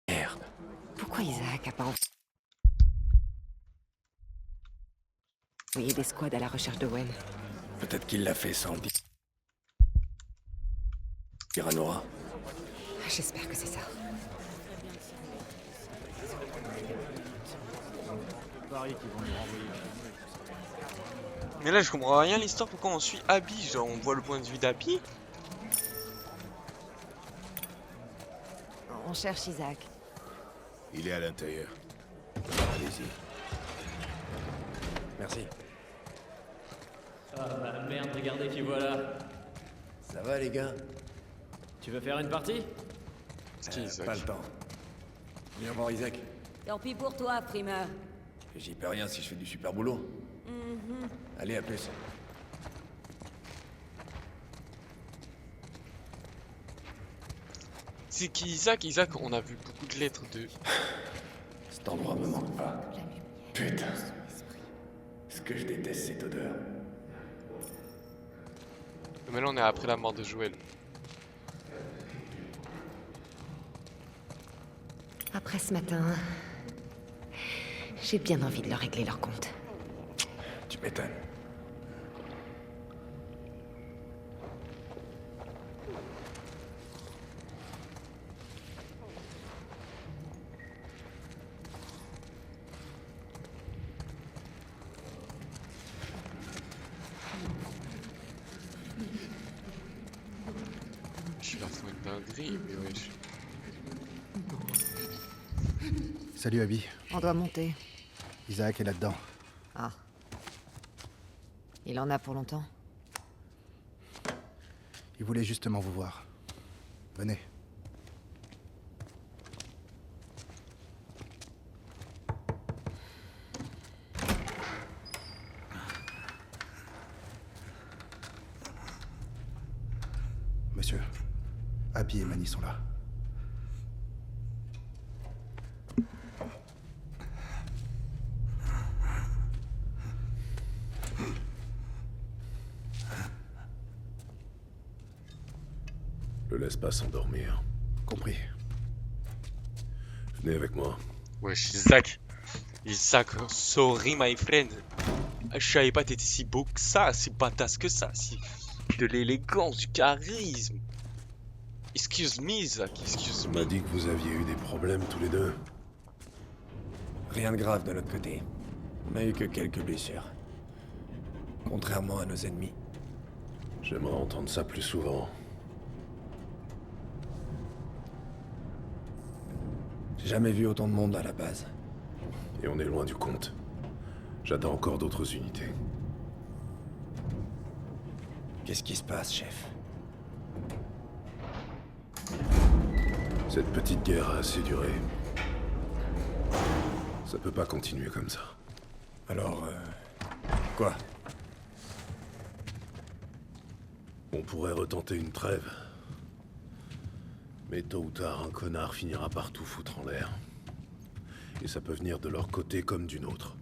Merde. Pourquoi Isaac a pas envoyé des squads à la recherche d'Owen? Peut-être qu'il l'a fait sans le dire. À Nora. J'espère que c'est ça. Mais là, je comprends rien l'histoire. Pourquoi on suit Abby? Genre, on voit le point de vue d'Abby. On cherche Isaac. Il est à l'intérieur. Allez-y. Merci. Ah bah merde, regardez qui voilà. Ça va les gars? Tu veux faire une partie? C'est qui, Isaac? Pas le temps. Viens voir Isaac. Tant pis pour toi, primeur. J'y peux rien si je fais du super boulot. Allez, à plus. C'est qui, Isaac? Isaac, on a vu beaucoup de lettres de... Cet endroit me manque pas. Putain. Ce que je déteste cette odeur. Mais là, on est après la mort de Joël. Après ce matin, j'ai bien envie de leur régler leur compte. Tu m'étonnes. Je leur fous une dinguerie, mais wesh. Salut Abby, On doit monter. Isaac est là-dedans. Ah. Il en a pour longtemps? Il voulait justement vous voir. Venez. Monsieur, Abby et Manny sont là. Le laisse pas s'endormir. Compris. Venez avec moi. Wesh, Isaac. Isaac, sorry my friend. Je savais pas t'étais si beau que ça, si badass que ça, si... De l'élégance, du charisme. Excuse me, Isaac, excuse On me. m'a dit que vous aviez eu des problèmes tous les deux. Rien de grave de notre côté. On a eu que quelques blessures. Contrairement à nos ennemis. J'aimerais entendre ça plus souvent. J'ai jamais vu autant de monde à la base. Et on est loin du compte. J'attends encore d'autres unités. Qu'est-ce qui se passe, chef? Cette petite guerre a assez duré. Ça peut pas continuer comme ça. Alors, quoi? On pourrait retenter une trêve. Mais tôt ou tard, un connard finira par tout foutre en l'air. Et ça peut venir de leur côté comme d'une autre.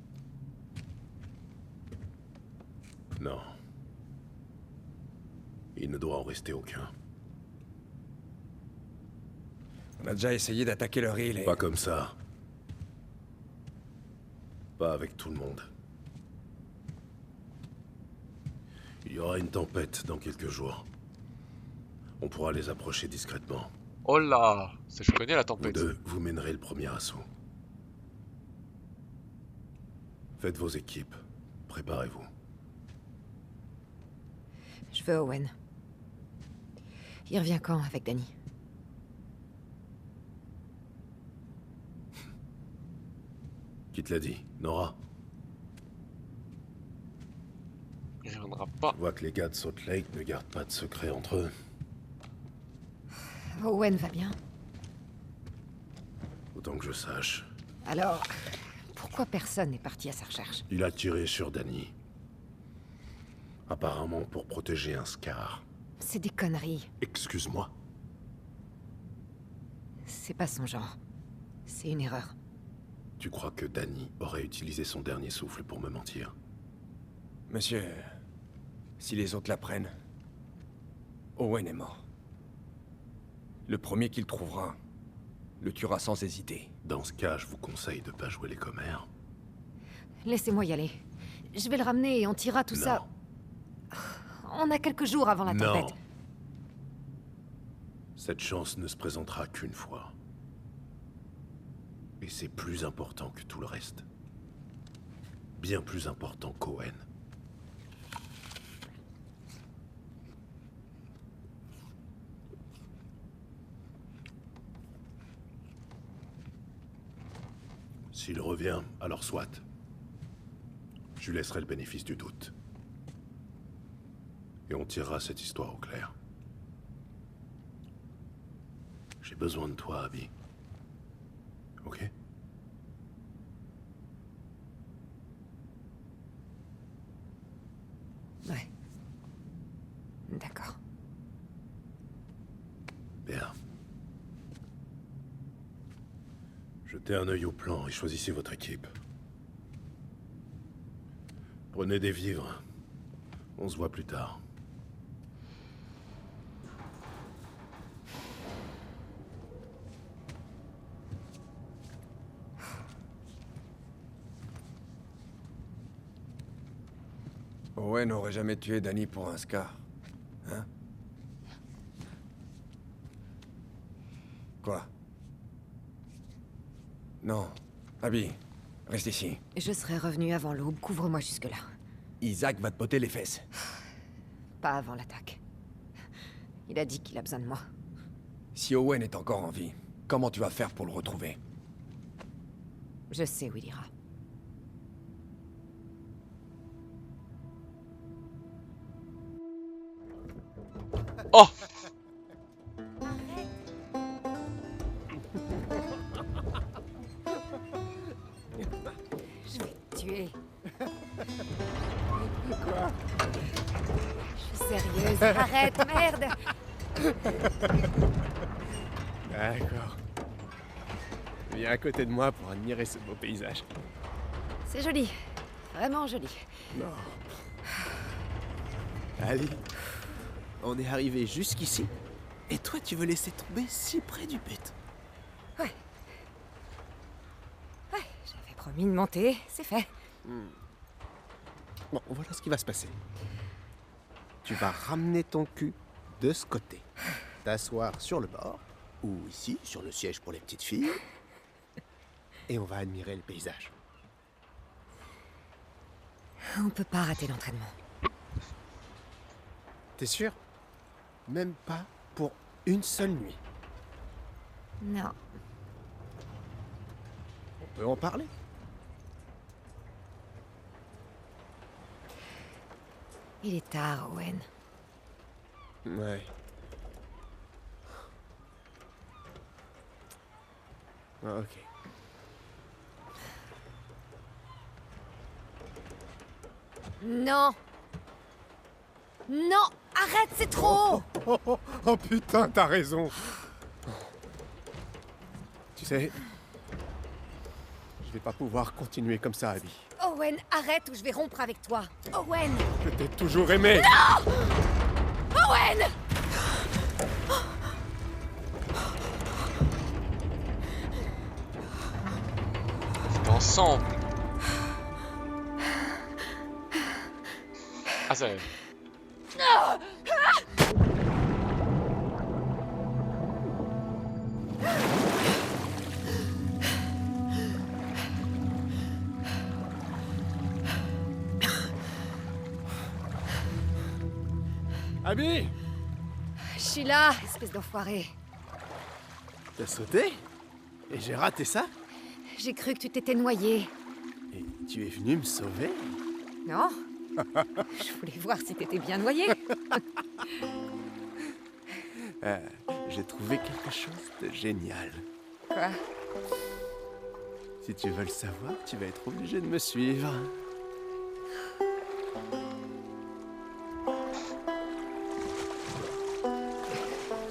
Non. Il ne doit en rester aucun. On a déjà essayé d'attaquer leur île et... Pas comme ça. Pas avec tout le monde. Il y aura une tempête dans quelques jours. On pourra les approcher discrètement. Oh là, ça je connais la Vous tempête. deux, vous mènerez le premier assaut. Faites vos équipes. Préparez-vous. Je veux Owen. Il revient quand avec Danny? Qui te l'a dit? Nora? Il reviendra pas. Je vois que les gars de Salt Lake ne gardent pas de secret entre eux. Owen va bien. Autant que je sache. Alors, pourquoi personne n'est parti à sa recherche? Il a tiré sur Danny. Apparemment pour protéger un Scar. C'est des conneries. Excuse-moi. C'est pas son genre. C'est une erreur. Tu crois que Danny aurait utilisé son dernier souffle pour me mentir? Monsieur, si les autres la prennent, Owen est mort. Le premier qu'il trouvera le tuera sans hésiter. Dans ce cas, je vous conseille de pas jouer les commères. Laissez-moi y aller. Je vais le ramener et on tirera tout ça. On a quelques jours avant la Non. tempête. Cette chance ne se présentera qu'une fois. Et c'est plus important que tout le reste. Bien plus important qu'Owen. S'il revient, alors soit. Je lui laisserai le bénéfice du doute. Et on tirera cette histoire au clair. J'ai besoin de toi, Abby. Ok? Ouais. D'accord. Bien. Jetez un œil au plan et choisissez votre équipe. Prenez des vivres. On se voit plus tard. Owen n'aurait jamais tué Danny pour un scar. Hein? Quoi? Non. Abby, reste ici. Je serai revenu avant l'aube. Couvre-moi jusque-là. Isaac va te botter les fesses. Pas avant l'attaque. Il a dit qu'il a besoin de moi. Si Owen est encore en vie, comment tu vas faire pour le retrouver? Je sais où il ira. Oh! Je vais te tuer. Quoi? Je suis sérieuse. Arrête, merde! D'accord. Viens à côté de moi pour admirer ce beau paysage. C'est joli. Vraiment joli. Non. Allez. On est arrivé jusqu'ici. Et toi, tu veux laisser tomber si près du but. Ouais. Ouais, j'avais promis de monter. C'est fait. Bon, voilà ce qui va se passer. Tu vas ramener ton cul de ce côté. T'asseoir sur le bord. Ou ici, sur le siège pour les petites filles. Et on va admirer le paysage. On peut pas rater l'entraînement. T'es sûr? Même pas pour une seule nuit. Non. On peut en parler? Il est tard, Owen. Ouais. Ah, ok. Non! Non! Arrête, c'est trop! Oh putain, t'as raison. Tu sais, je vais pas pouvoir continuer comme ça, Abby. Owen, arrête ou je vais rompre avec toi. Owen! Je t'ai toujours aimé. Owen! C'est ensemble. Ah, ça. Abby! Je suis là, espèce d'enfoiré. T'as sauté? Et j'ai raté ça? J'ai cru que tu t'étais noyé. Et tu es venu me sauver? Non? Je voulais voir si t'étais bien noyé. J'ai trouvé quelque chose de génial. Quoi? Si tu veux le savoir, tu vas être obligé de me suivre.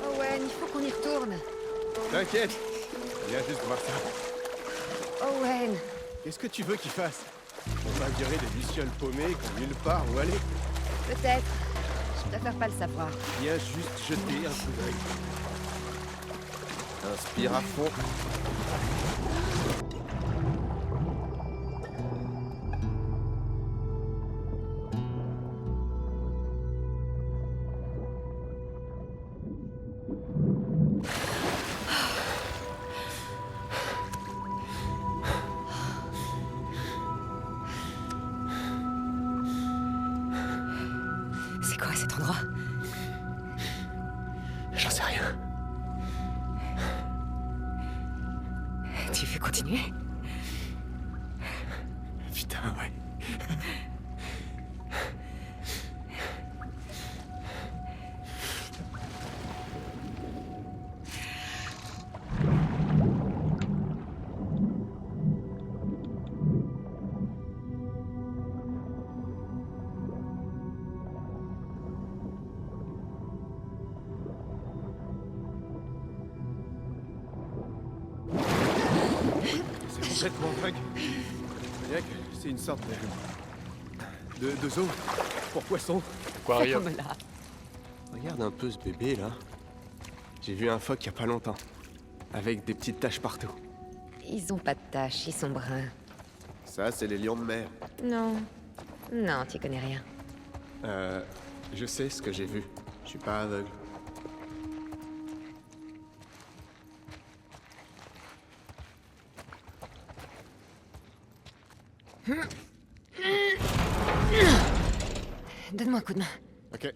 Owen, il faut qu'on y retourne. T'inquiète, viens juste voir ça. Owen, Qu'est-ce que tu veux qu'il fasse? On va virer des lucioles paumées qui ont nulle part où aller. peut-être. préfère pas le savoir. Viens juste jeter un coup d'œil. Inspire à fond. C'est quoi cet endroit? J'en sais rien. Tu veux continuer? Putain, ouais. C'est complètement dingue. Maniac, c'est une sorte de zoo pour poissons. Aquarium. Comme là. Regarde un peu ce bébé là. J'ai vu un phoque il y a pas longtemps. Avec des petites taches partout. Ils ont pas de taches, ils sont bruns. Ça, c'est les lions de mer. Non. Non, tu connais rien. Je sais ce que j'ai vu. Je suis pas aveugle. Donne-moi un coup de main. Ok.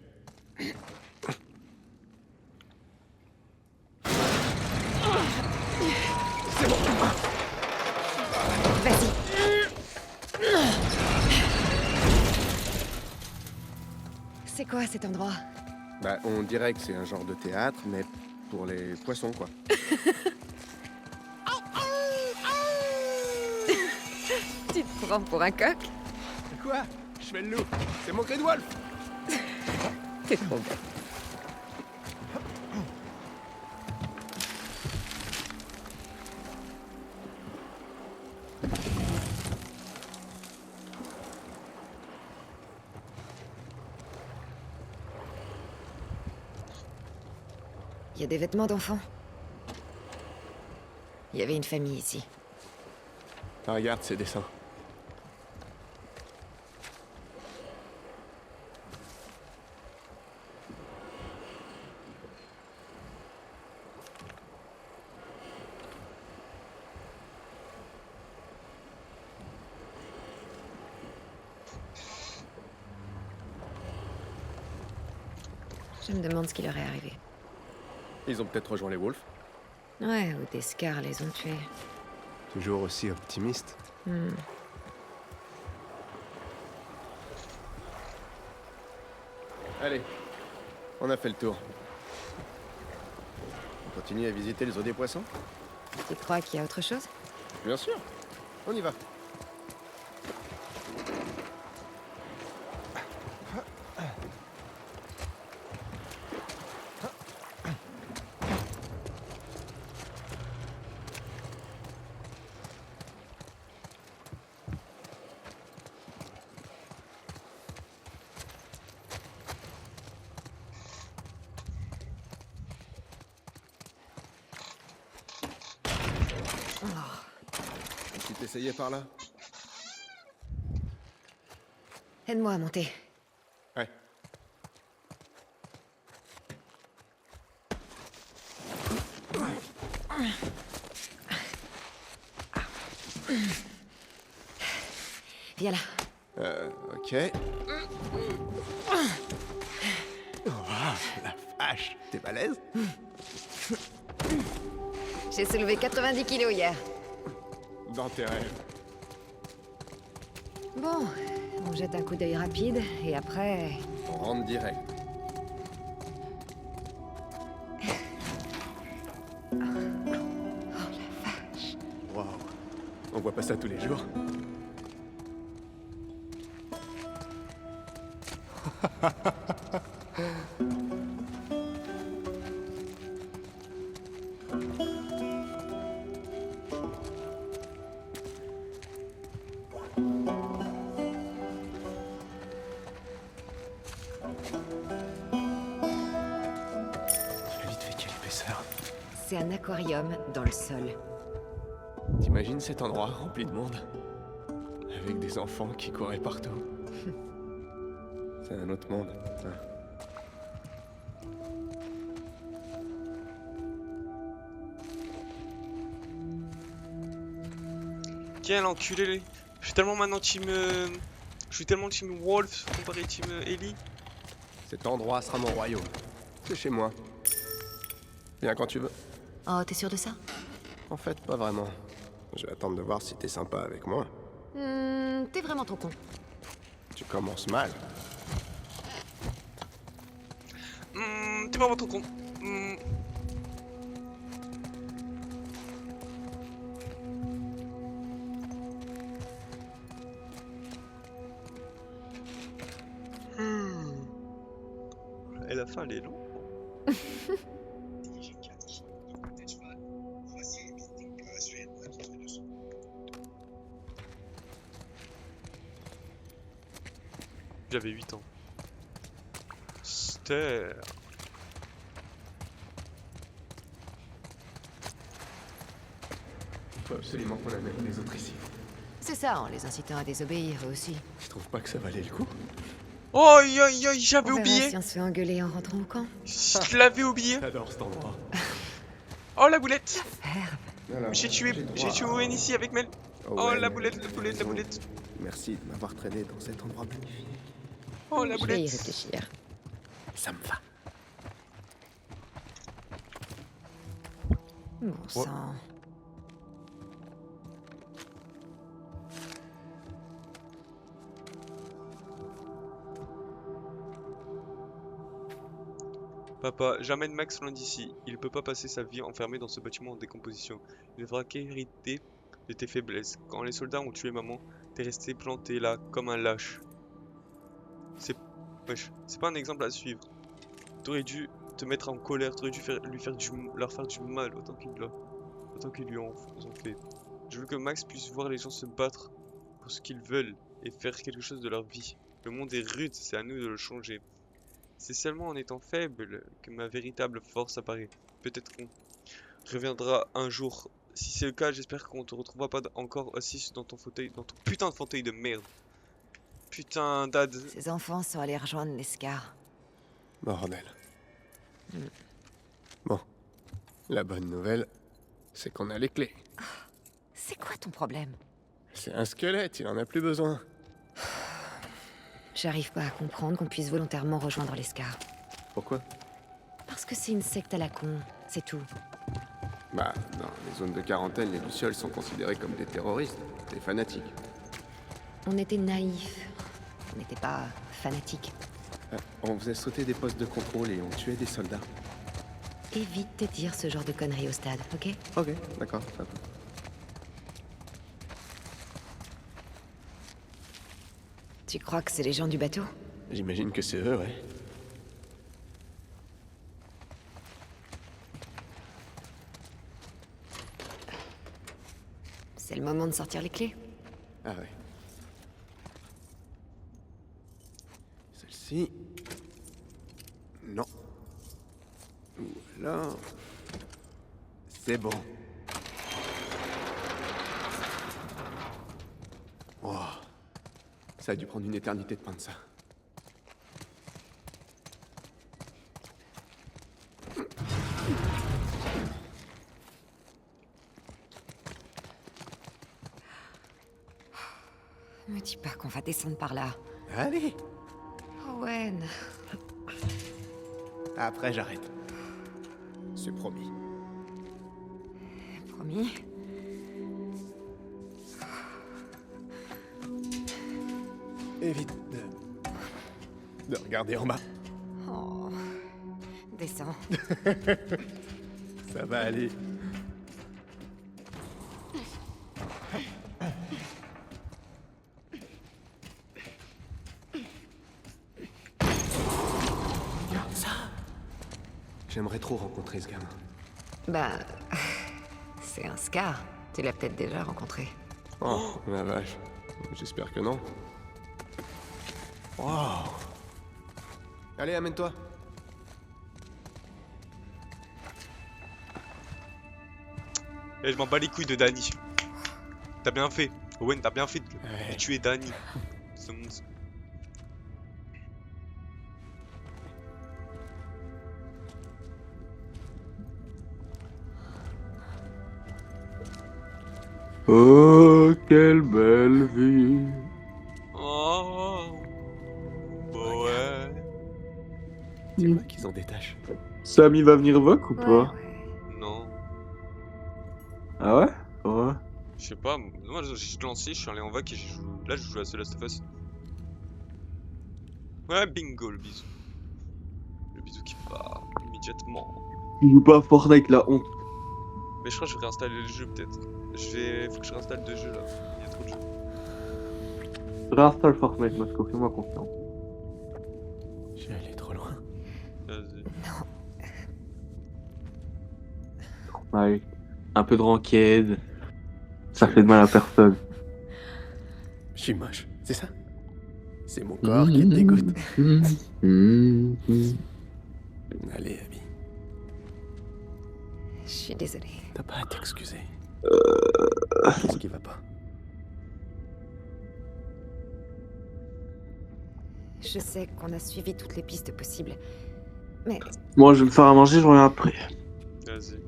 Vas-y. C'est quoi cet endroit? Bah, on dirait que c'est un genre de théâtre, mais pour les poissons, quoi. Tu te prends pour un coq? Quoi? Je fais le loup. C'est mon cri de Wolf. T'es trop bon. Il y a des vêtements d'enfants. Il y avait une famille ici. Regarde ces dessins. Je me demande ce qui leur est arrivé. Ils ont peut-être rejoint les Wolves. Ouais, ou des scars les ont tués. Toujours aussi optimiste. Allez, on a fait le tour. On continue à visiter le zoo des poissons? Tu crois qu'il y a autre chose? Bien sûr. On y va. Tu t'essayais par là? Aide-moi à monter. Ouais. Viens là. Ok. Oh, la vache. T'es balèze? J'ai soulevé 90 kilos hier. Dans tes rêves. Bon, on jette un coup d'œil rapide et après... On rentre direct. Oh la vache. Waouh. On voit pas ça tous les jours. C'est un aquarium dans le sol. T'imagines cet endroit rempli de monde? Avec des enfants qui couraient partout. C'est un autre monde, ça. Quel enculé. Je suis tellement maintenant team... Je suis tellement team Wolf comparé team Ellie. Cet endroit sera mon royaume. C'est chez moi. Viens quand tu veux. Oh, t'es sûr de ça? En fait, pas vraiment. Je vais attendre de voir si t'es sympa avec moi. T'es vraiment trop con. Tu commences mal. T'es vraiment trop con. Et la fin, elle est longue. J'avais 8 ans. C'était... Faut absolument qu'on amène les autres ici. C'est ça, en les incitant à désobéir, eux aussi. Je trouve pas que ça valait le coup. Oh, aïe, aïe, aïe, j'avais On verra oublié. si on se fait engueuler en rentrant au camp. Je l'avais oublié. J'adore cet endroit. Oh, la boulette. Herbe. J'ai tué Owen ici avec Mel. Oh, la boulette, la boulette, la boulette. Merci de m'avoir traîné dans cet endroit magnifique. Oh, la Je vais y boulette. réfléchir. Ça me va. Bon sang. Papa, j'amène Max loin d'ici. Il ne peut pas passer sa vie enfermé dans ce bâtiment en décomposition. Il devra qu'hériter de tes faiblesses. Quand les soldats ont tué maman, t'es resté planté là, comme un lâche. Wesh, c'est pas un exemple à suivre. T'aurais dû te mettre en colère, t'aurais dû leur faire du mal autant qu'ils lui ont fait. Je veux que Max puisse voir les gens se battre pour ce qu'ils veulent et faire quelque chose de leur vie. Le monde est rude, c'est à nous de le changer. C'est seulement en étant faible que ma véritable force apparaît. Peut-être qu'on reviendra un jour. Si c'est le cas, j'espère qu'on te retrouvera pas encore assis dans ton fauteuil, dans ton putain de fauteuil de merde. Putain, Dad. Ces enfants sont allés rejoindre les Scars. Bordel. Bon. La bonne nouvelle, c'est qu'on a les clés. C'est quoi ton problème? C'est un squelette, il en a plus besoin. J'arrive pas à comprendre qu'on puisse volontairement rejoindre les Scars. Pourquoi? Parce que c'est une secte à la con, c'est tout. Bah, dans les zones de quarantaine, les Lucioles sont considérés comme des terroristes, des fanatiques. On était naïfs. On n'était pas fanatiques. On faisait sauter des postes de contrôle et on tuait des soldats. Évite de dire ce genre de conneries au stade, ok? Ok, d'accord, ça va. Tu crois que c'est les gens du bateau? J'imagine que c'est eux, ouais. C'est le moment de sortir les clés. Ah ouais. Celle-ci... Non. Ou alors... C'est bon. Oh. Ça a dû prendre une éternité de peindre ça. Me dis pas qu'on va descendre par là. Allez. Owen. Après, j'arrête. C'est promis. Promis. Évite de regarder en bas. Oh. Descends. Ça va aller. Ça. J'aimerais trop rencontrer ce gamin. Bah... C'est un Scar. Tu l'as peut-être déjà rencontré. Oh, la vache. J'espère que non. Wow. Allez, amène-toi. Et je m'en bats les couilles de Danny. T'as bien fait. Owen, t'as bien fait de tuer Danny. Oh, quelle belle vie. Oh. Ouais. Tu vois qu'ils ont des tâches. Sam, il va venir voc ou Ouais, pas? ouais. Non. Ah ouais? Ouais. Je sais pas. Moi, j'ai lancé, je suis allé en vac et j'ai joué. Là, je joue à The Last of Us. Ouais, bingo, le bisou. Le bisou qui part immédiatement. Il joue pas à Fortnite, la honte. Mais je crois que je vais réinstaller le jeu peut-être. Faut que je réinstalle 2 jeux là. Il y a trop de jeux. Réinstalle Fortnite, Masco, fais-moi confiance. Je vais aller trop loin. Vas-y. Ouais. Un peu de ranked. Ça fait de mal à personne. Je suis moche, c'est ça? C'est mon corps qui te dégoûte. Allez, Abby, Je suis désolée. t'as pas à t'excuser. Qu'est-ce qui va pas? Je sais qu'on a suivi toutes les pistes possibles. Mais... Moi, je vais me faire à manger, je reviens après. Vas-y.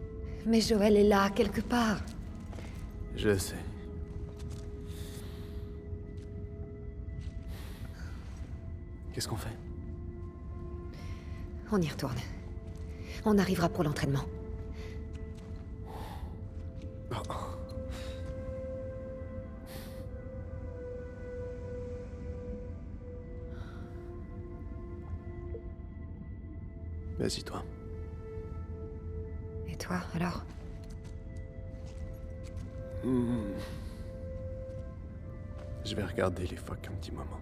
Mais Joël est là, quelque part. Je sais. Qu'est-ce qu'on fait? On y retourne. On arrivera pour l'entraînement. Vas-y, toi. Et toi, alors? Je vais regarder les phoques un petit moment.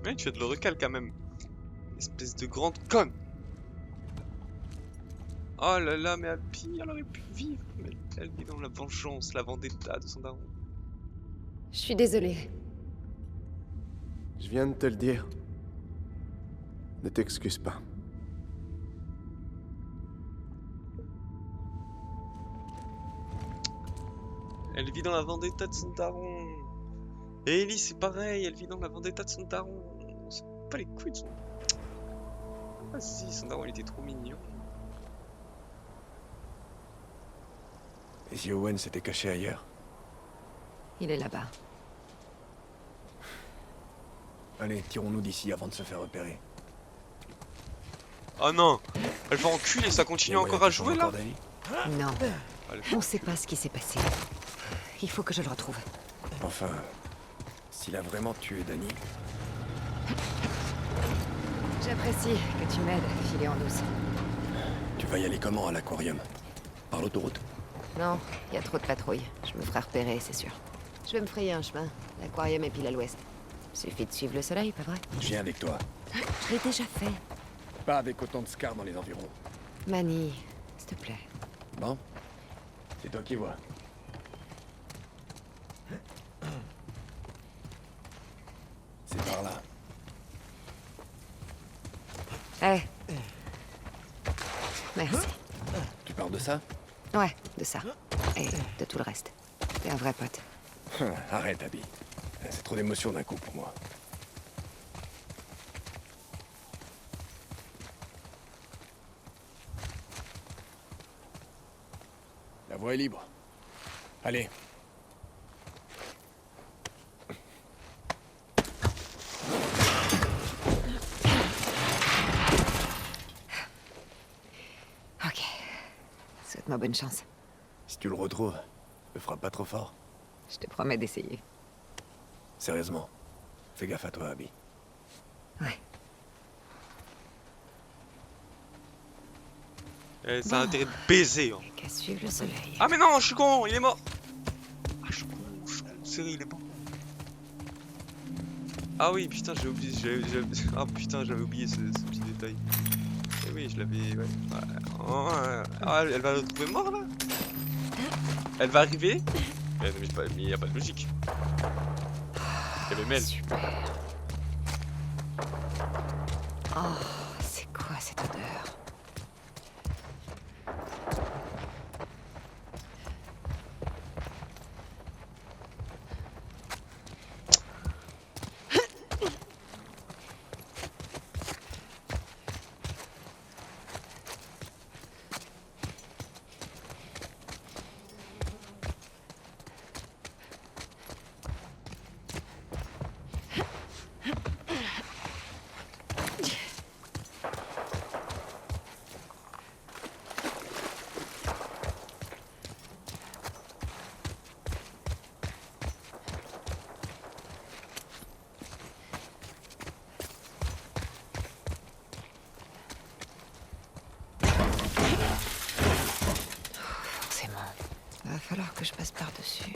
Ouais, tu as de le recal quand même. Espèce de grande conne. Oh là là, mais Abby, elle aurait pu vivre. Mais elle vit dans la vengeance, la vendetta de son daron. Je suis désolée. Je viens de te le dire. Ne t'excuse pas. Elle vit dans la vendetta de son daron. Et Ellie, c'est pareil, elle vit dans la vendetta de son daron. On s'en bat pas les couilles de son... Ah si, son daron, il était trop mignon. Et si Owen s'était caché ailleurs? Il est là-bas. Allez, tirons-nous d'ici avant de se faire repérer. Oh non, elle va enculer, ça continue encore à jouer là. Non, Allez. on sait pas ce qui s'est passé. Il faut que je le retrouve. Enfin, s'il a vraiment tué Danny, J'apprécie que tu m'aides, filer en douce. tu vas y aller comment à l'aquarium? Par l'autoroute? Non, il y a trop de patrouilles. Je me ferai repérer, c'est sûr. Je vais me frayer un chemin. L'aquarium est pile à l'ouest. Suffit de suivre le soleil, pas vrai? Je viens avec toi. Je l'ai déjà fait. Pas avec autant de scars dans les environs. Manny, s'il te plaît. Bon, c'est toi qui vois. C'est par là. Eh. Merci. Tu parles de ça? Ouais, de ça. Et de tout le reste. T'es un vrai pote. Arrête, Abby. C'est trop d'émotions d'un coup pour moi. La voie est libre. Allez. Ok. Souhaite-moi bonne chance. Si tu le retrouves, ne frappe pas trop fort. Je te promets d'essayer. Sérieusement. Fais gaffe à toi, Abby. Ouais. Eh, ça a intérêt de baiser. Hein. Qu'à suivre le soleil. Ah mais non, je suis con, il est mort. Ah, je suis con, sérieux, il est mort. Ah oui, putain, j'ai oublié, ah putain, j'avais oublié ce petit détail. Et oui, je l'avais, ouais. Ah, elle va le trouver mort là. Elle va arriver. Mais il n'y a pas de logique. Il y avait Mel. Super. Oh, c'est quoi cette odeur? falloir que je passe par-dessus.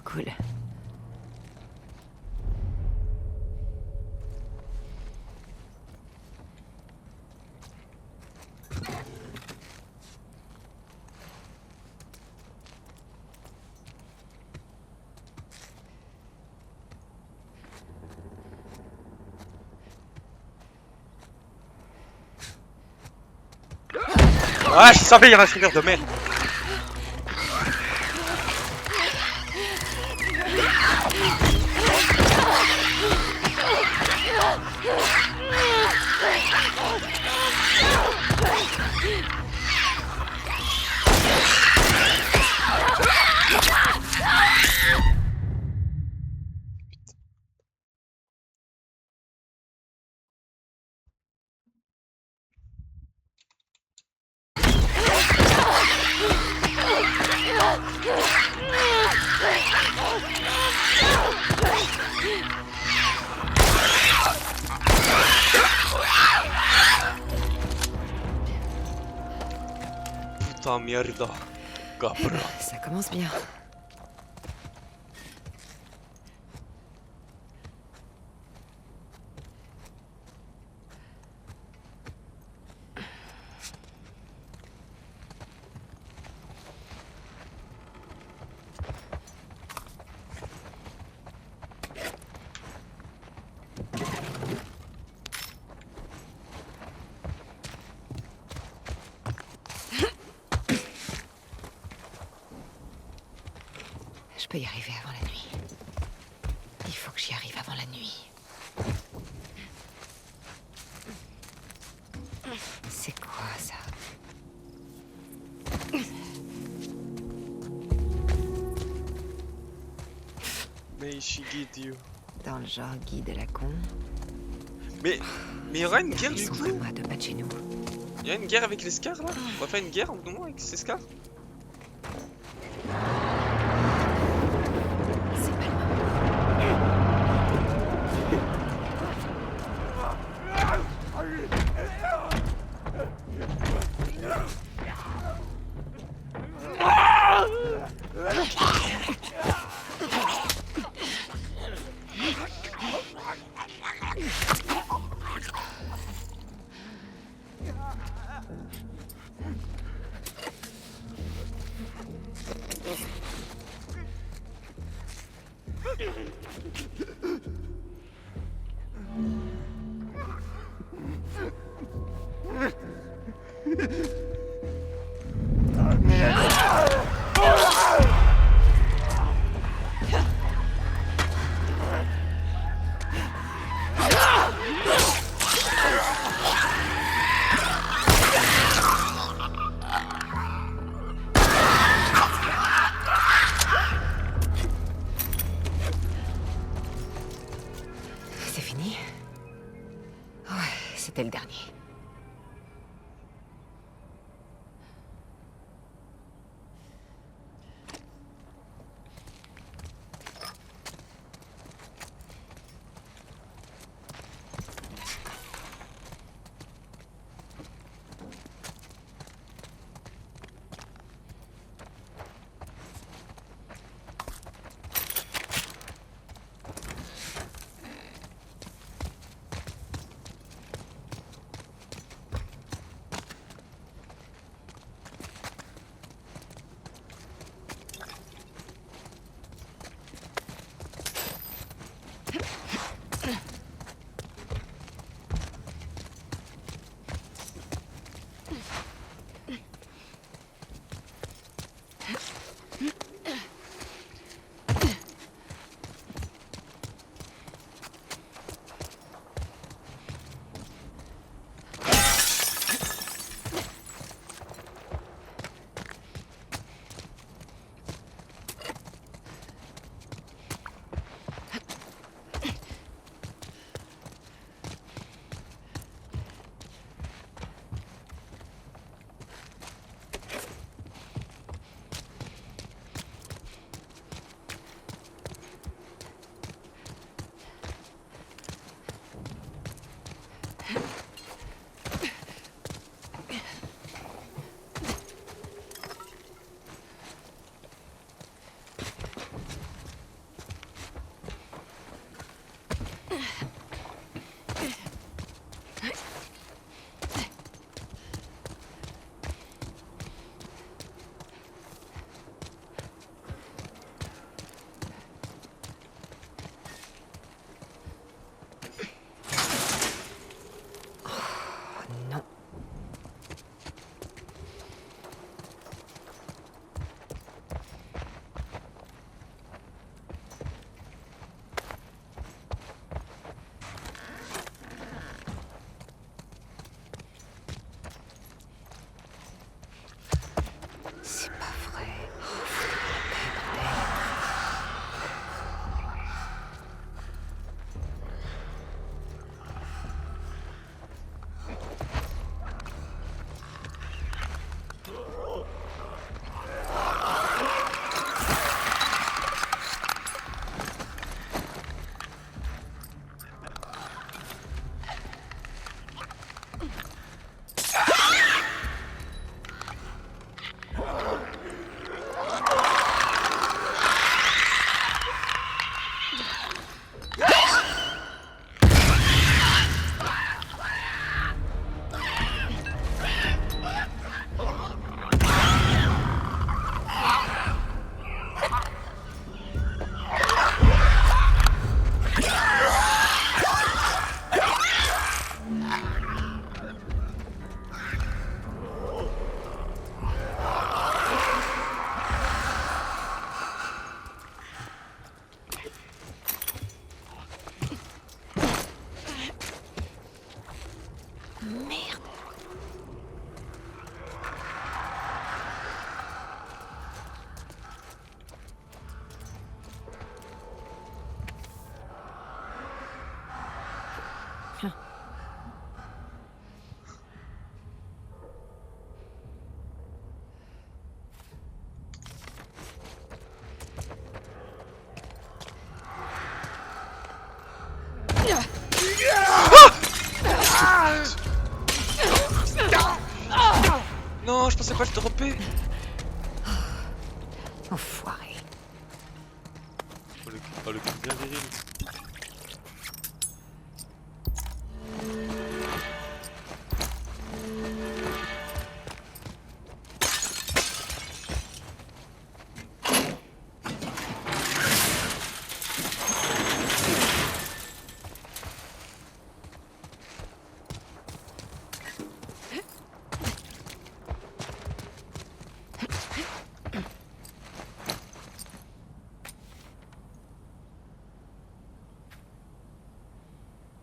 Cool. Ah, je savais, il y avait un sniper de merde. Putain mierda, cabra. Ça commence bien. Je peux y arriver avant la nuit. Il faut que j'y arrive avant la nuit. C'est quoi ça? Mais she guide you. Dans le genre guide à la con. Mais il y aura une guerre Ils du sont coup. vraiment à deux pas de chez nous. Il y a une guerre avec les Scars là. On va faire une guerre en ce moment avec ces Scars. C'est pas le moment. C'est fini? Ouais, c'était le dernier. Merde. Non, je pensais pas le dropper. Enfoiré. Oh, le coup bien viril.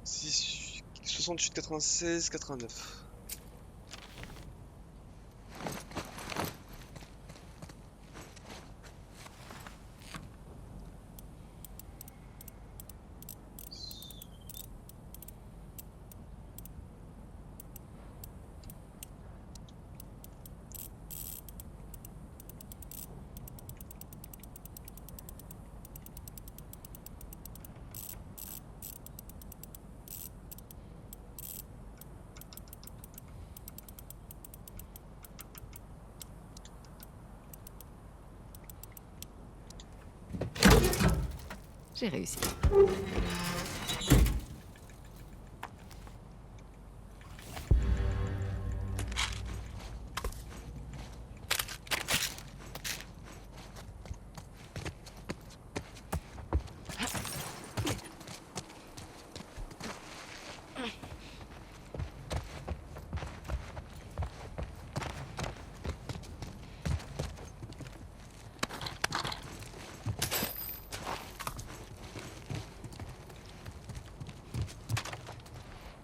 Six- 68, 96, 89. J'ai réussi.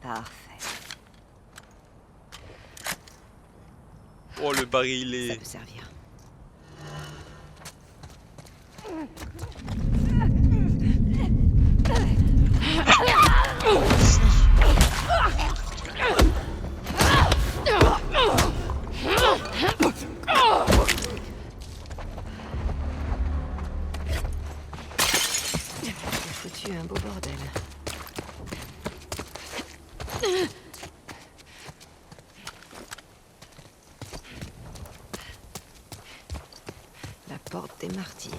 Parfait. Oh, le baril Ça est. peut servir. J'ai foutu un beau bordel. La porte des martyrs.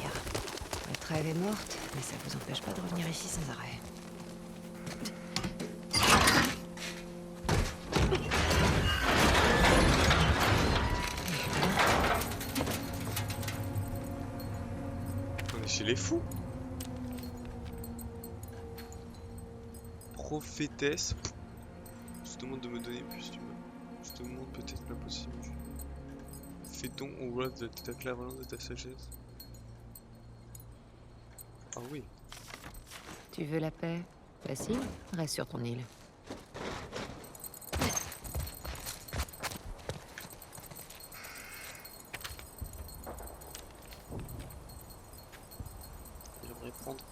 La trêve est morte, mais ça vous empêche pas de revenir ici sans arrêt. On est chez les fous. Prophétesse. Je te demande de me donner plus d'humain. Je te demande peut-être l'impossible. Fais don au roi de ta clairvoyance, de ta sagesse. Ah oui. Tu veux la paix? Facile, reste sur ton île. J'aimerais prendre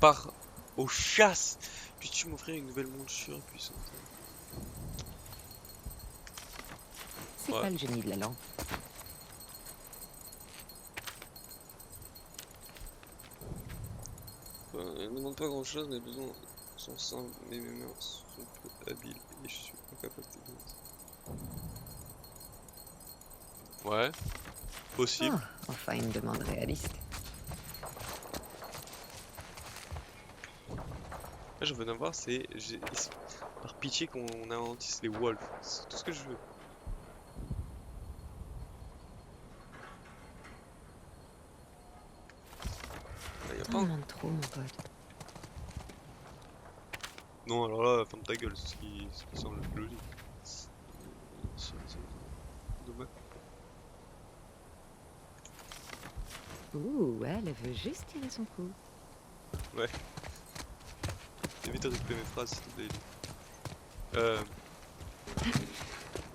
part aux chasses. Puis tu m'offrir une nouvelle monture puissante. C'est Ouais. pas le génie de la lampe. Elle ne demande pas grand chose, mes besoins sont simples, mais mes mains sont peu habiles et je suis incapable de. Ouais, possible. Ah, enfin une demande réaliste. Là, je veux en avoir, c'est par pitié qu'on anéantisse les wolves. C'est tout ce que je veux. Là, y a pas T'en un- demandes trop, mon pote. Non, alors là, ferme ta gueule, c'est ce qui semble le plus logique. Dommage. Ouh, elle veut juste tirer son coup. Ouais. Évite de récupérer mes phrases, s'il te plaît.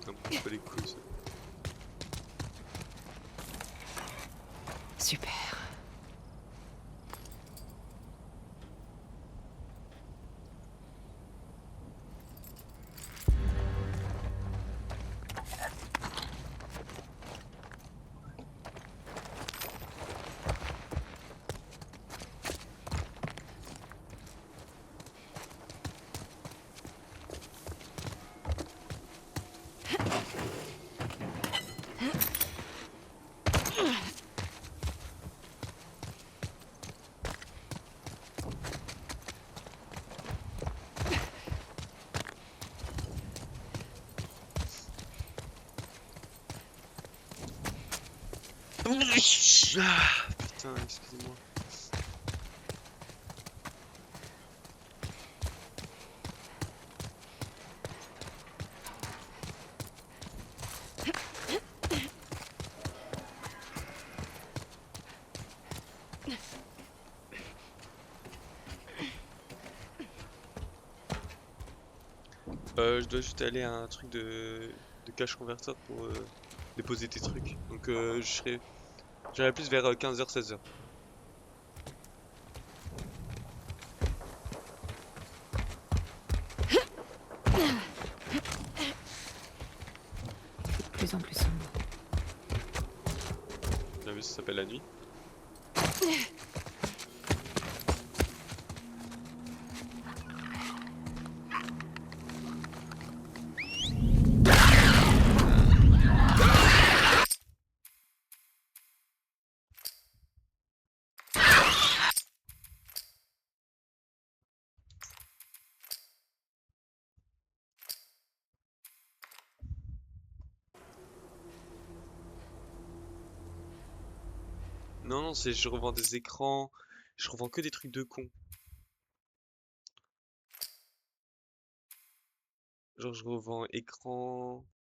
Un peu les couilles, ça. Super. Ah, putain, excusez-moi. Je dois juste aller à un truc de cache converteur pour déposer tes trucs. Donc j'aurai plus vers 15h, 16h. C'est de plus en plus sombre. Bien vu, ça s'appelle la nuit. Non, non, c'est je revends des écrans. Je revends que des trucs de con. Genre je revends écran,